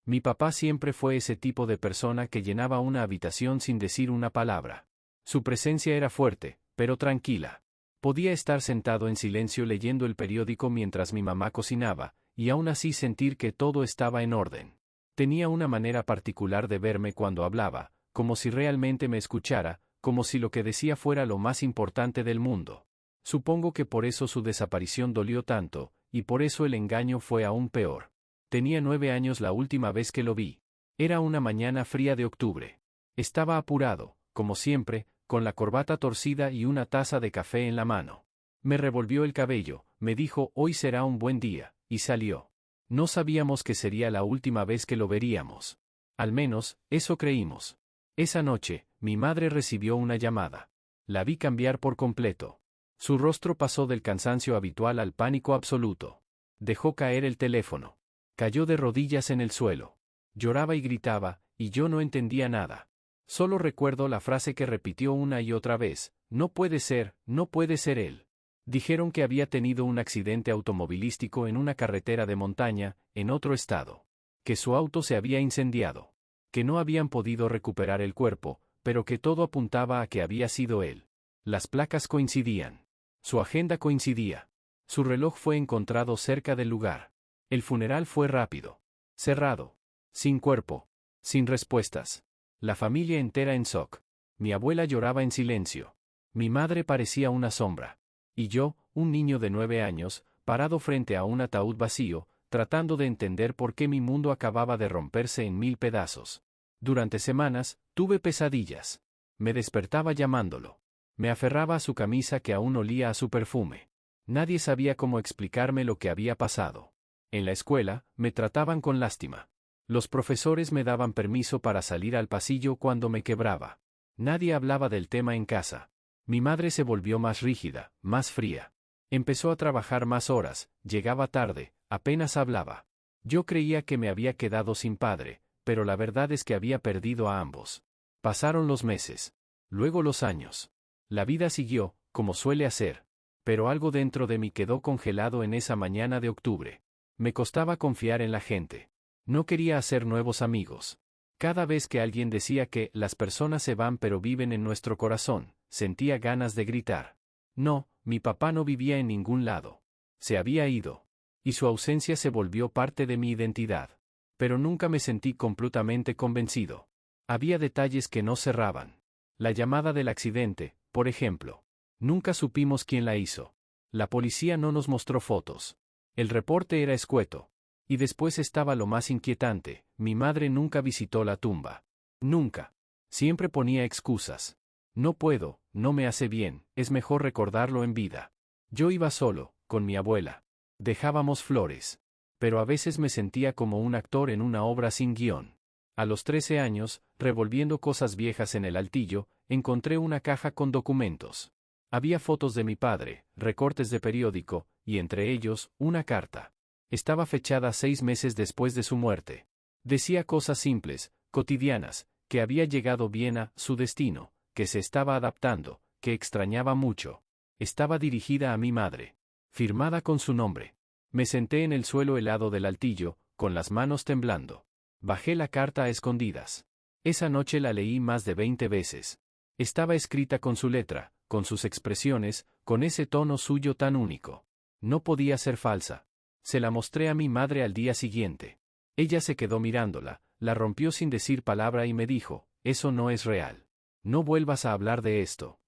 Mi papá siempre fue ese tipo de persona que llenaba una habitación sin decir una palabra. Su presencia era fuerte, pero tranquila. Podía estar sentado en silencio leyendo el periódico mientras mi mamá cocinaba, y aún así sentir que todo estaba en orden. Tenía una manera particular de verme cuando hablaba, como si realmente me escuchara, como si lo que decía fuera lo más importante del mundo. Supongo que por eso su desaparición dolió tanto, y por eso el engaño fue aún peor. Tenía 9 años la última vez que lo vi. Era una mañana fría de octubre. Estaba apurado, como siempre, con la corbata torcida y una taza de café en la mano. Me revolvió el cabello, me dijo hoy será un buen día, y salió. No sabíamos que sería la última vez que lo veríamos. Al menos, eso creímos. Esa noche, mi madre recibió una llamada. La vi cambiar por completo. Su rostro pasó del cansancio habitual al pánico absoluto. Dejó caer el teléfono. Cayó de rodillas en el suelo. Lloraba y gritaba, y yo no entendía nada. Solo recuerdo la frase que repitió una y otra vez, no puede ser él. Dijeron que había tenido un accidente automovilístico en una carretera de montaña, en otro estado. Que su auto se había incendiado. Que no habían podido recuperar el cuerpo, pero que todo apuntaba a que había sido él. Las placas coincidían. Su agenda coincidía. Su reloj fue encontrado cerca del lugar. El funeral fue rápido. Cerrado. Sin cuerpo. Sin respuestas. La familia entera en shock. Mi abuela lloraba en silencio. Mi madre parecía una sombra. Y yo, un niño de 9 años, parado frente a un ataúd vacío, tratando de entender por qué mi mundo acababa de romperse en 1000 pedazos. Durante semanas, tuve pesadillas. Me despertaba llamándolo. Me aferraba a su camisa que aún olía a su perfume. Nadie sabía cómo explicarme lo que había pasado. En la escuela, me trataban con lástima. Los profesores me daban permiso para salir al pasillo cuando me quebraba. Nadie hablaba del tema en casa. Mi madre se volvió más rígida, más fría. Empezó a trabajar más horas, llegaba tarde, apenas hablaba. Yo creía que me había quedado sin padre, pero la verdad es que había perdido a ambos. Pasaron los meses. Luego los años. La vida siguió, como suele hacer. Pero algo dentro de mí quedó congelado en esa mañana de octubre. Me costaba confiar en la gente. No quería hacer nuevos amigos. Cada vez que alguien decía que las personas se van pero viven en nuestro corazón, sentía ganas de gritar. No, mi papá no vivía en ningún lado. Se había ido. Y su ausencia se volvió parte de mi identidad. Pero nunca me sentí completamente convencido. Había detalles que no cerraban. La llamada del accidente, por ejemplo. Nunca supimos quién la hizo. La policía no nos mostró fotos. El reporte era escueto. Y después estaba lo más inquietante, mi madre nunca visitó la tumba. Nunca. Siempre ponía excusas. No puedo, no me hace bien, es mejor recordarlo en vida. Yo iba solo, con mi abuela. Dejábamos flores. Pero a veces me sentía como un actor en una obra sin guión. A los 13 años, revolviendo cosas viejas en el altillo, encontré una caja con documentos. Había fotos de mi padre, recortes de periódico, y entre ellos, una carta. Estaba fechada 6 meses después de su muerte. Decía cosas simples, cotidianas, que había llegado bien a su destino, que se estaba adaptando, que extrañaba mucho. Estaba dirigida a mi madre. Firmada con su nombre. Me senté en el suelo helado del altillo, con las manos temblando. Bajé la carta a escondidas. Esa noche la leí más de 20 veces. Estaba escrita con su letra, con sus expresiones, con ese tono suyo tan único. No podía ser falsa. Se la mostré a mi madre al día siguiente. Ella se quedó mirándola, la rompió sin decir palabra y me dijo, eso no es real. No vuelvas a hablar de esto.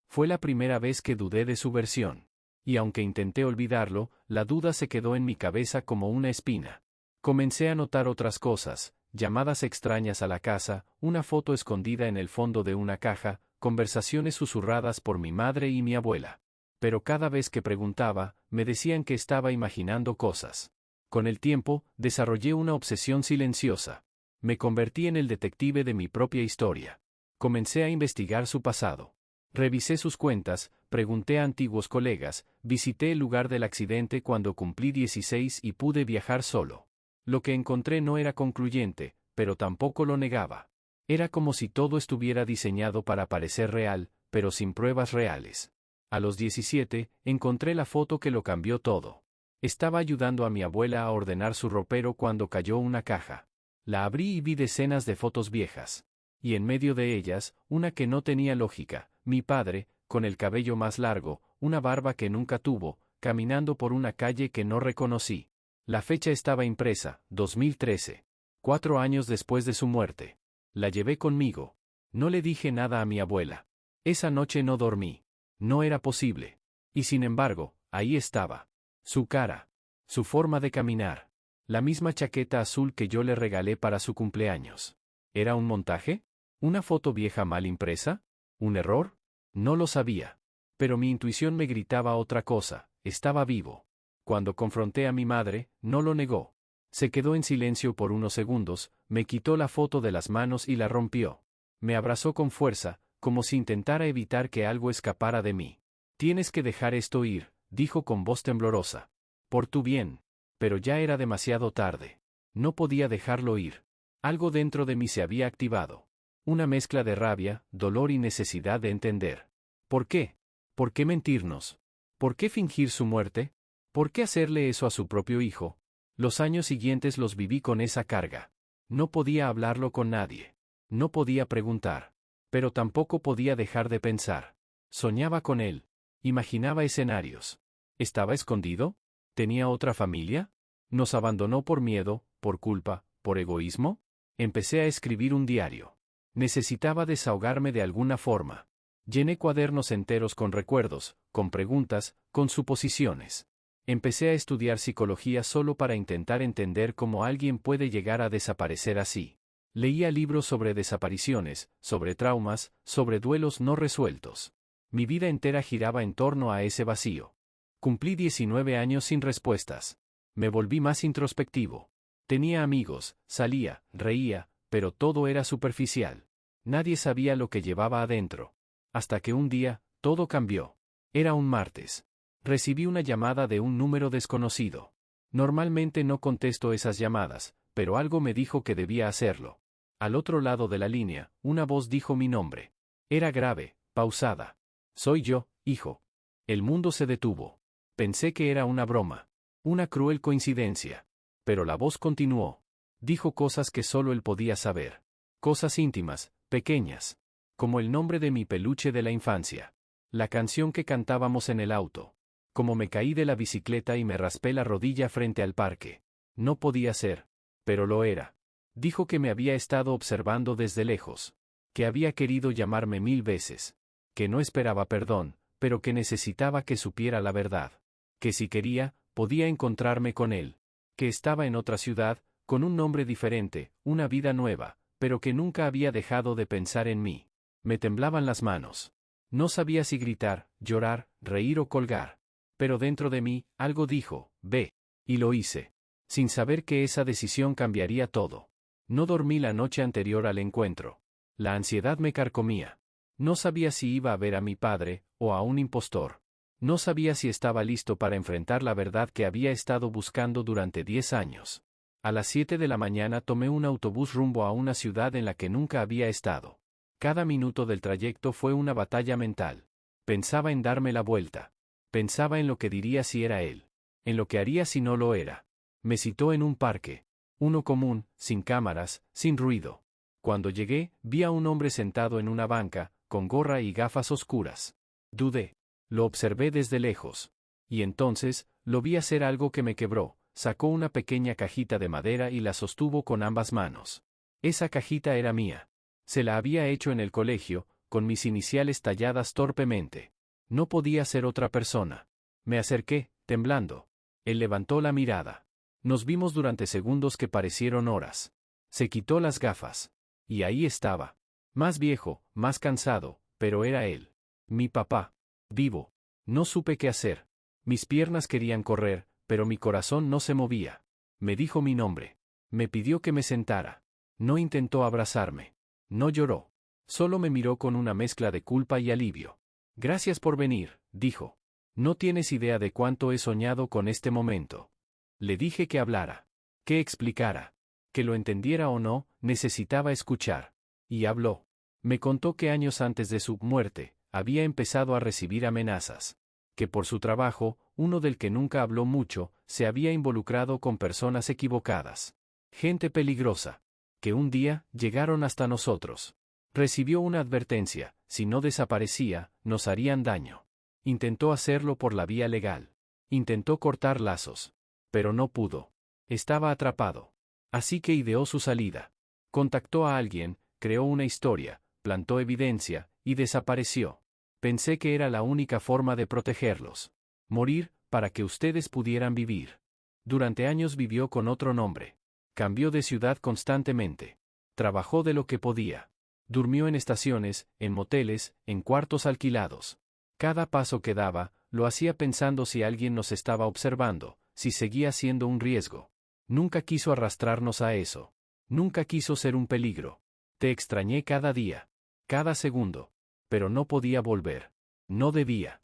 Fue la primera vez que dudé de su versión. Y aunque intenté olvidarlo, la duda se quedó en mi cabeza como una espina. Comencé a notar otras cosas, llamadas extrañas a la casa, una foto escondida en el fondo de una caja, conversaciones susurradas por mi madre y mi abuela. Pero cada vez que preguntaba, me decían que estaba imaginando cosas. Con el tiempo, desarrollé una obsesión silenciosa. Me convertí en el detective de mi propia historia. Comencé a investigar su pasado. Revisé sus cuentas, pregunté a antiguos colegas, visité el lugar del accidente cuando cumplí 16 y pude viajar solo. Lo que encontré no era concluyente, pero tampoco lo negaba. Era como si todo estuviera diseñado para parecer real, pero sin pruebas reales. A los 17, encontré la foto que lo cambió todo. Estaba ayudando a mi abuela a ordenar su ropero cuando cayó una caja. La abrí y vi decenas de fotos viejas. Y en medio de ellas, una que no tenía lógica, mi padre, con el cabello más largo, una barba que nunca tuvo, caminando por una calle que no reconocí. La fecha estaba impresa, 2013. 4 años después de su muerte. La llevé conmigo. No le dije nada a mi abuela. Esa noche no dormí. No era posible. Y sin embargo, ahí estaba. Su cara. Su forma de caminar. La misma chaqueta azul que yo le regalé para su cumpleaños. ¿Era un montaje? ¿Una foto vieja mal impresa? ¿Un error? No lo sabía. Pero mi intuición me gritaba otra cosa, estaba vivo. Cuando confronté a mi madre, no lo negó. Se quedó en silencio por unos segundos, me quitó la foto de las manos y la rompió. Me abrazó con fuerza, como si intentara evitar que algo escapara de mí. Tienes que dejar esto ir, dijo con voz temblorosa. Por tu bien. Pero ya era demasiado tarde. No podía dejarlo ir. Algo dentro de mí se había activado. Una mezcla de rabia, dolor y necesidad de entender. ¿Por qué? ¿Por qué mentirnos? ¿Por qué fingir su muerte? ¿Por qué hacerle eso a su propio hijo? Los años siguientes los viví con esa carga. No podía hablarlo con nadie. No podía preguntar. Pero tampoco podía dejar de pensar. Soñaba con él. Imaginaba escenarios. ¿Estaba escondido? ¿Tenía otra familia? ¿Nos abandonó por miedo, por culpa, por egoísmo? Empecé a escribir un diario. Necesitaba desahogarme de alguna forma. Llené cuadernos enteros con recuerdos, con preguntas, con suposiciones. Empecé a estudiar psicología solo para intentar entender cómo alguien puede llegar a desaparecer así. Leía libros sobre desapariciones, sobre traumas, sobre duelos no resueltos. Mi vida entera giraba en torno a ese vacío. Cumplí 19 años sin respuestas. Me volví más introspectivo. Tenía amigos, salía, reía, pero todo era superficial. Nadie sabía lo que llevaba adentro. Hasta que un día, todo cambió. Era un martes. Recibí una llamada de un número desconocido. Normalmente no contesto esas llamadas, pero algo me dijo que debía hacerlo. Al otro lado de la línea, una voz dijo mi nombre. Era grave, pausada. Soy yo, hijo. El mundo se detuvo. Pensé que era una broma. Una cruel coincidencia. Pero la voz continuó. Dijo cosas que solo él podía saber. Cosas íntimas, pequeñas. Como el nombre de mi peluche de la infancia. La canción que cantábamos en el auto. Como me caí de la bicicleta y me raspé la rodilla frente al parque. No podía ser. Pero lo era. Dijo que me había estado observando desde lejos. Que había querido llamarme 1000 veces. Que no esperaba perdón, pero que necesitaba que supiera la verdad. Que si quería, podía encontrarme con él. Que estaba en otra ciudad, con un nombre diferente, una vida nueva, pero que nunca había dejado de pensar en mí. Me temblaban las manos. No sabía si gritar, llorar, reír o colgar. Pero dentro de mí, algo dijo, ve. Y lo hice. Sin saber que esa decisión cambiaría todo. No dormí la noche anterior al encuentro. La ansiedad me carcomía. No sabía si iba a ver a mi padre, o a un impostor. No sabía si estaba listo para enfrentar la verdad que había estado buscando durante 10 años. A las 7 de la mañana tomé un autobús rumbo a una ciudad en la que nunca había estado. Cada minuto del trayecto fue una batalla mental. Pensaba en darme la vuelta. Pensaba en lo que diría si era él. En lo que haría si no lo era. Me citó en un parque. Uno común, sin cámaras, sin ruido. Cuando llegué, vi a un hombre sentado en una banca, con gorra y gafas oscuras. Dudé. Lo observé desde lejos. Y entonces, lo vi hacer algo que me quebró. Sacó una pequeña cajita de madera y la sostuvo con ambas manos. Esa cajita era mía. Se la había hecho en el colegio, con mis iniciales talladas torpemente. No podía ser otra persona. Me acerqué, temblando. Él levantó la mirada. Nos vimos durante segundos que parecieron horas. Se quitó las gafas. Y ahí estaba. Más viejo, más cansado, pero era él. Mi papá. Vivo. No supe qué hacer. Mis piernas querían correr, pero mi corazón no se movía. Me dijo mi nombre. Me pidió que me sentara. No intentó abrazarme. No lloró. Solo me miró con una mezcla de culpa y alivio. Gracias por venir, dijo. No tienes idea de cuánto he soñado con este momento. Le dije que hablara. Que explicara. Que lo entendiera o no, necesitaba escuchar. Y habló. Me contó que años antes de su muerte, había empezado a recibir amenazas. Que por su trabajo, uno del que nunca habló mucho, se había involucrado con personas equivocadas. Gente peligrosa. que un día llegaron hasta nosotros. Recibió una advertencia: si no desaparecía, nos harían daño. Intentó hacerlo por la vía legal. Intentó cortar lazos. Pero no pudo. Estaba atrapado. Así que ideó su salida. Contactó a alguien, creó una historia, plantó evidencia, y desapareció. Pensé que era la única forma de protegerlos. Morir, para que ustedes pudieran vivir. Durante años vivió con otro nombre. Cambió de ciudad constantemente. Trabajó de lo que podía. Durmió en estaciones, en moteles, en cuartos alquilados. Cada paso que daba, lo hacía pensando si alguien nos estaba observando, si seguía siendo un riesgo. Nunca quiso arrastrarnos a eso. Nunca quiso ser un peligro. Te extrañé cada día. Cada segundo. Pero no podía volver. No debía.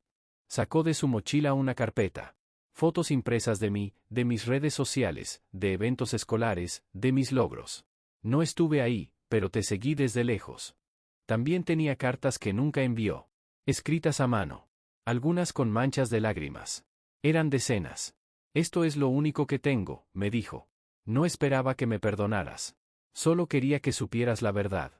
Sacó de su mochila una carpeta. Fotos impresas de mí, de mis redes sociales, de eventos escolares, de mis logros. No estuve ahí, pero te seguí desde lejos. También tenía cartas que nunca envió. Escritas a mano. Algunas con manchas de lágrimas. Eran decenas. Esto es lo único que tengo, me dijo. No esperaba que me perdonaras. Solo quería que supieras la verdad.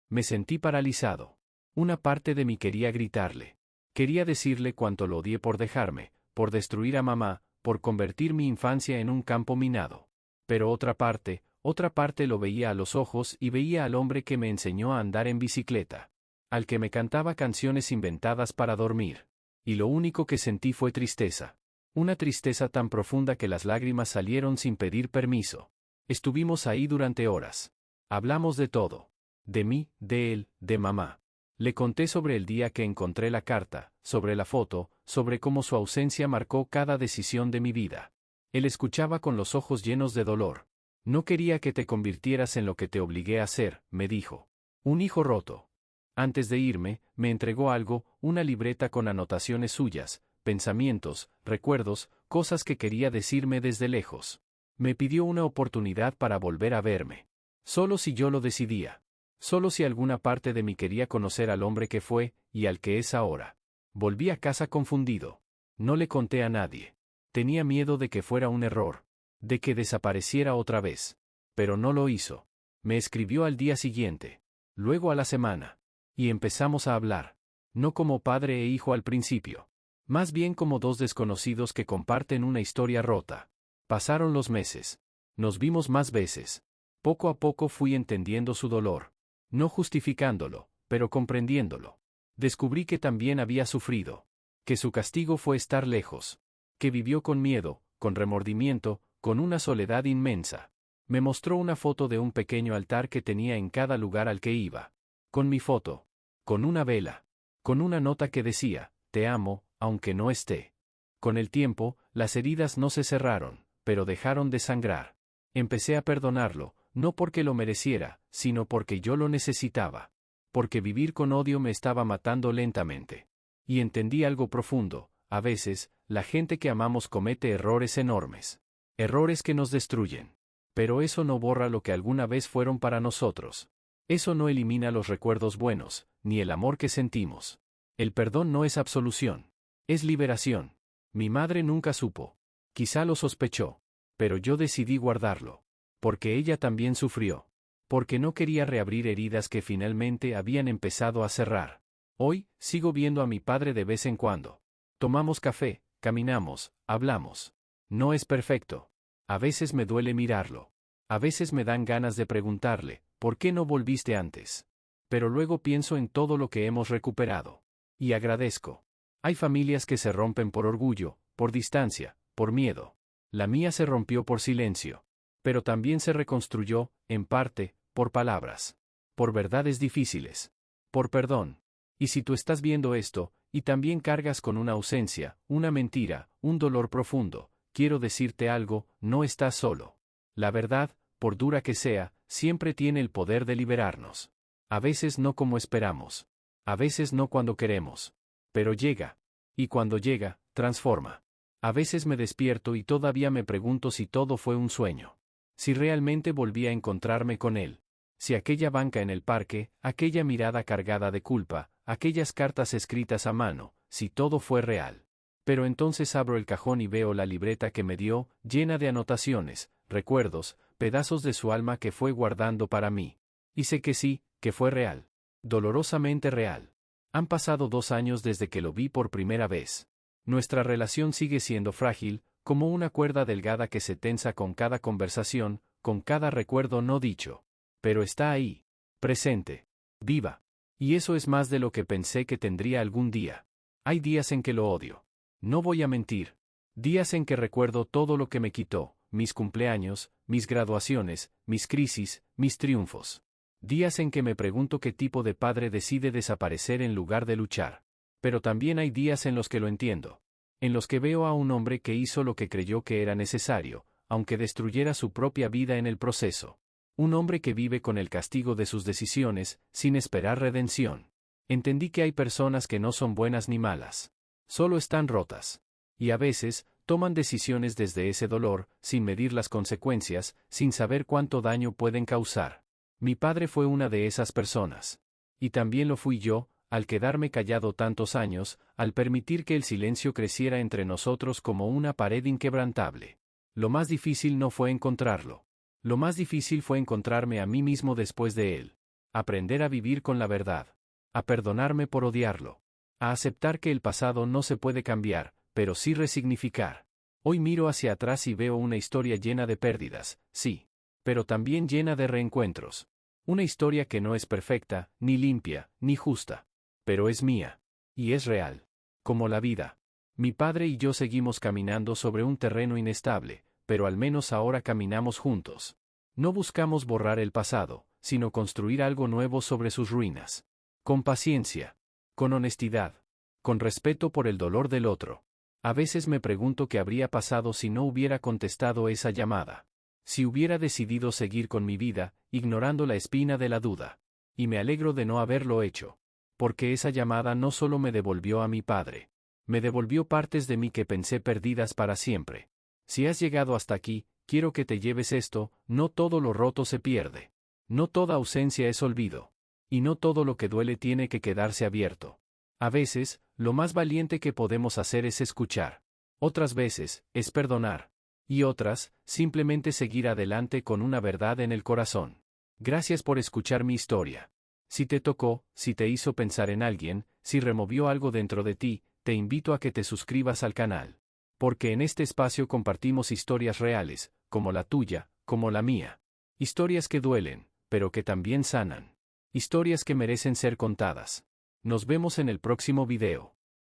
Me sentí paralizado. Una parte de mí quería gritarle. Quería decirle cuánto lo odié por dejarme, por destruir a mamá, por convertir mi infancia en un campo minado. Pero otra parte lo veía a los ojos y veía al hombre que me enseñó a andar en bicicleta. Al que me cantaba canciones inventadas para dormir. Y lo único que sentí fue tristeza. Una tristeza tan profunda que las lágrimas salieron sin pedir permiso. Estuvimos ahí durante horas. Hablamos de todo. De mí, de él, de mamá. Le conté sobre el día que encontré la carta, sobre la foto, sobre cómo su ausencia marcó cada decisión de mi vida. Él escuchaba con los ojos llenos de dolor. No quería que te convirtieras en lo que te obligué a hacer, me dijo. Un hijo roto. Antes de irme, me entregó algo, una libreta con anotaciones suyas, pensamientos, recuerdos, cosas que quería decirme desde lejos. Me pidió una oportunidad para volver a verme. Solo si yo lo decidía. Solo si alguna parte de mí quería conocer al hombre que fue, y al que es ahora. Volví a casa confundido. No le conté a nadie. Tenía miedo de que fuera un error. De que desapareciera otra vez. Pero no lo hizo. Me escribió al día siguiente. Luego a la semana. Y empezamos a hablar. No como padre e hijo al principio. Más bien como dos desconocidos que comparten una historia rota. Pasaron los meses. Nos vimos más veces. Poco a poco fui entendiendo su dolor. No justificándolo, pero comprendiéndolo. Descubrí que también había sufrido. Que su castigo fue estar lejos. Que vivió con miedo, con remordimiento, con una soledad inmensa. Me mostró una foto de un pequeño altar que tenía en cada lugar al que iba. Con mi foto. Con una vela. Con una nota que decía: te amo, aunque no esté. Con el tiempo, las heridas no se cerraron, pero dejaron de sangrar. Empecé a perdonarlo, no porque lo mereciera, sino porque yo lo necesitaba. Porque vivir con odio me estaba matando lentamente. Y entendí algo profundo: a veces, la gente que amamos comete errores enormes. Errores que nos destruyen. Pero eso no borra lo que alguna vez fueron para nosotros. Eso no elimina los recuerdos buenos, ni el amor que sentimos. El perdón no es absolución. Es liberación. Mi madre nunca supo. Quizá lo sospechó. Pero yo decidí guardarlo. Porque ella también sufrió. Porque no quería reabrir heridas que finalmente habían empezado a cerrar. Hoy, sigo viendo a mi padre de vez en cuando. Tomamos café, caminamos, hablamos. No es perfecto. A veces me duele mirarlo. A veces me dan ganas de preguntarle: ¿por qué no volviste antes? Pero luego pienso en todo lo que hemos recuperado. Y agradezco. Hay familias que se rompen por orgullo, por distancia, por miedo. La mía se rompió por silencio. Pero también se reconstruyó, en parte, por palabras. Por verdades difíciles. Por perdón. Y si tú estás viendo esto, y también cargas con una ausencia, una mentira, un dolor profundo, quiero decirte algo: no estás solo. La verdad, por dura que sea, siempre tiene el poder de liberarnos. A veces no como esperamos. A veces no cuando queremos. Pero llega. Y cuando llega, transforma. A veces me despierto y todavía me pregunto si todo fue un sueño. Si realmente volví a encontrarme con él. Si aquella banca en el parque, aquella mirada cargada de culpa, aquellas cartas escritas a mano, si todo fue real. Pero entonces abro el cajón y veo la libreta que me dio, llena de anotaciones, recuerdos, pedazos de su alma que fue guardando para mí. Y sé que sí, que fue real. Dolorosamente real. Han pasado 2 años desde que lo vi por primera vez. Nuestra relación sigue siendo frágil, como una cuerda delgada que se tensa con cada conversación, con cada recuerdo no dicho. Pero está ahí. Presente. Viva. Y eso es más de lo que pensé que tendría algún día. Hay días en que lo odio. No voy a mentir. Días en que recuerdo todo lo que me quitó, mis cumpleaños, mis graduaciones, mis crisis, mis triunfos. Días en que me pregunto qué tipo de padre decide desaparecer en lugar de luchar. Pero también hay días en los que lo entiendo. En los que veo a un hombre que hizo lo que creyó que era necesario, aunque destruyera su propia vida en el proceso. Un hombre que vive con el castigo de sus decisiones, sin esperar redención. Entendí que hay personas que no son buenas ni malas. Solo están rotas. Y a veces, toman decisiones desde ese dolor, sin medir las consecuencias, sin saber cuánto daño pueden causar. Mi padre fue una de esas personas. Y también lo fui yo, al quedarme callado tantos años, al permitir que el silencio creciera entre nosotros como una pared inquebrantable. Lo más difícil no fue encontrarlo. Lo más difícil fue encontrarme a mí mismo después de él. Aprender a vivir con la verdad. A perdonarme por odiarlo. A aceptar que el pasado no se puede cambiar, pero sí resignificar. Hoy miro hacia atrás y veo una historia llena de pérdidas, sí. Pero también llena de reencuentros. Una historia que no es perfecta, ni limpia, ni justa. Pero es mía. Y es real. Como la vida. Mi padre y yo seguimos caminando sobre un terreno inestable, pero al menos ahora caminamos juntos. No buscamos borrar el pasado, sino construir algo nuevo sobre sus ruinas. Con paciencia. Con honestidad. Con respeto por el dolor del otro. A veces me pregunto qué habría pasado si no hubiera contestado esa llamada. Si hubiera decidido seguir con mi vida, ignorando la espina de la duda. Y me alegro de no haberlo hecho. Porque esa llamada no solo me devolvió a mi padre. Me devolvió partes de mí que pensé perdidas para siempre. Si has llegado hasta aquí, quiero que te lleves esto: no todo lo roto se pierde. No toda ausencia es olvido. Y no todo lo que duele tiene que quedarse abierto. A veces, lo más valiente que podemos hacer es escuchar. Otras veces, es perdonar. Y otras, simplemente seguir adelante con una verdad en el corazón. Gracias por escuchar mi historia. Si te tocó, si te hizo pensar en alguien, si removió algo dentro de ti, te invito a que te suscribas al canal. Porque en este espacio compartimos historias reales, como la tuya, como la mía. Historias que duelen, pero que también sanan. Historias que merecen ser contadas. Nos vemos en el próximo video.